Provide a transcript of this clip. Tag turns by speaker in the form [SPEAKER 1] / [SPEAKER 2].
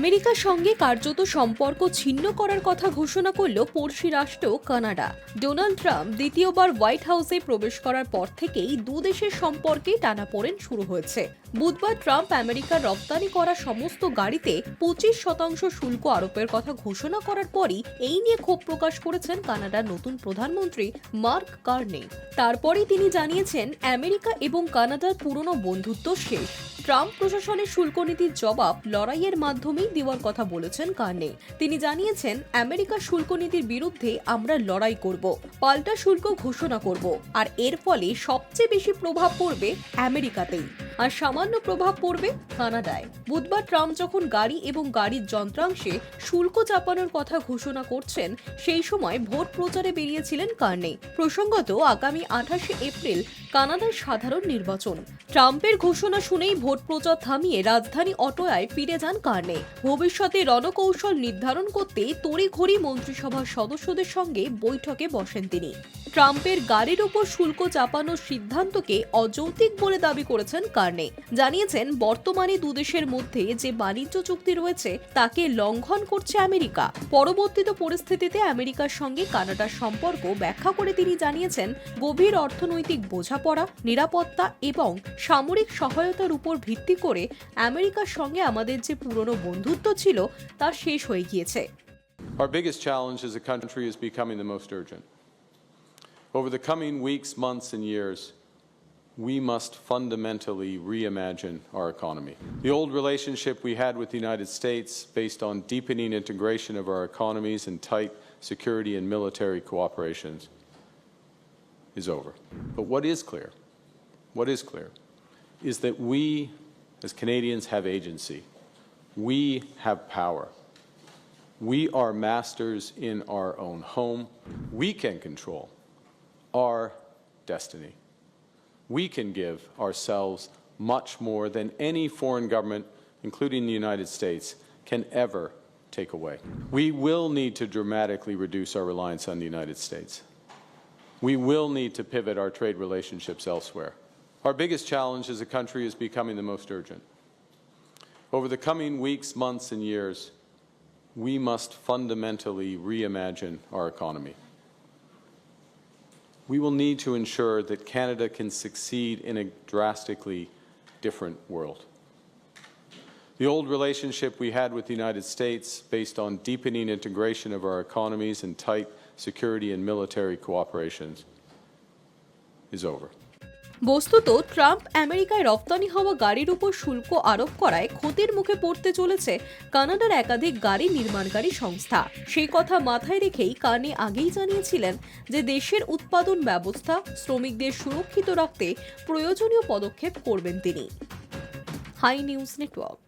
[SPEAKER 1] আমেরিকার সঙ্গে কার্যত সম্পর্ক ছিন্ন করার কথা ঘোষণা করল পড়শি রাষ্ট্র কানাডা। ডোনাল্ড ট্রাম্প দ্বিতীয়বার হোয়াইট হাউসে প্রবেশ করার পর থেকেই দুদেশের সম্পর্কে টানাপোড়েন শুরু হয়েছে। বুধবার ট্রাম্প আমেরিকার রপ্তানি করা সমস্ত গাড়িতে 25% শুল্ক আরোপের কথা ঘোষণা করার পরই এই নিয়ে ক্ষোভ প্রকাশ করেছেন কানাডার নতুন প্রধানমন্ত্রী মার্ক কার্নি। তারপরেই তিনি জানিয়েছেন আমেরিকা এবং কানাডার পুরনো বন্ধুত্ব শেষ। ট্রাম্প প্রশাসনের শুল্ক নীতির জবাব লড়াইয়ের মাধ্যমেই দেওয়ার কথা বলেছেন কার্নি। তিনি জানিয়েছেন আমেরিকার শুল্ক নীতির বিরুদ্ধে আমরা লড়াই করব, পাল্টা শুল্ক ঘোষণা করব, আর এর ফলে সবচেয়ে বেশি প্রভাব পড়বে আমেরিকাতেই আর সামান্য প্রভাব পড়বে কানাডায়। বুধবার ট্রাম্প যখন গাড়ি এবং গাড়ির যন্ত্রাংশে শুল্ক চাপানোর কথা ঘোষণা করছেন সেই সময় ভোট প্রচারে বেরিয়েছিলেন কার্নি। প্রসঙ্গত আগামী 28শে এপ্রিল কানাডার সাধারণ নির্বাচন। ট্রাম্পের ঘোষণা শুনেই ভোট প্রচার থামিয়ে রাজধানী অটোয়ায় ফিরে যান কার্নি। ভবিষ্যতে রণকৌশল নির্ধারণ করতে তড়িঘড়ি মন্ত্রিসভার সদস্যদের সঙ্গে বৈঠকে বসেন তিনি। ট্রাম্পের গাড়ির উপর শুল্ক চাপানোর সিদ্ধান্তকে অযৌক্তিক বলে দাবি করেছেন কার্নি। জানিয়েছেন বর্তমানে দুদেশের মধ্যে যে বাণিজ্য চুক্তি রয়েছে তাকে লঙ্ঘন করছে আমেরিকা। পরবর্তীত পরিস্থিতিতে আমেরিকার সঙ্গে কানাডার সম্পর্ক ব্যাখ্যা করে তিনি জানিয়েছেন গভীর অর্থনৈতিক বোঝাপড়া, নিরাপত্তা এবং সামরিক সহায়তার উপর ভিত্তি করে আমেরিকার সঙ্গে আমাদের যে পুরনো বন্ধুত্ব ছিল তা শেষ হয়ে গিয়েছে।
[SPEAKER 2] Our biggest challenge as a country is becoming the most urgent. Over the coming weeks, months, and years, we must fundamentally reimagine our economy. The old relationship we had with the United States, based on deepening integration of our economies and tight security and military cooperations, is over. But what is clear is that we, as Canadians, have agency. We have power. We are masters in our own home. We can control our destiny. We can give ourselves much more than any foreign government, including the United States, can ever take away. We will need to dramatically reduce our reliance on the United States. We will need to pivot our trade relationships elsewhere. Our biggest challenge as a country is becoming the most urgent. Over the coming weeks, months, and years, we must fundamentally reimagine our economy. We will need to ensure that Canada can succeed in a drastically different world. The old relationship we had with the United States, based on deepening integration of our economies and tight security and military cooperations, is over.
[SPEAKER 1] বস্তুত Trump আমেরিকায় রপ্তানি হওয়া গাড়ির উপর শুল্ক আরোপ করায় ক্ষতির মুখে পড়তে চলেছে কানাডার একাধিক গাড়ি নির্মাণকারী সংস্থা। সেই কথা মাথায় রেখেই কার্নি আগেই জানিয়েছিলেন যে দেশের উৎপাদন ব্যবস্থা, শ্রমিকদের সুরক্ষিত রাখতে প্রয়োজনীয় পদক্ষেপ করবেন তিনি। Hi news network.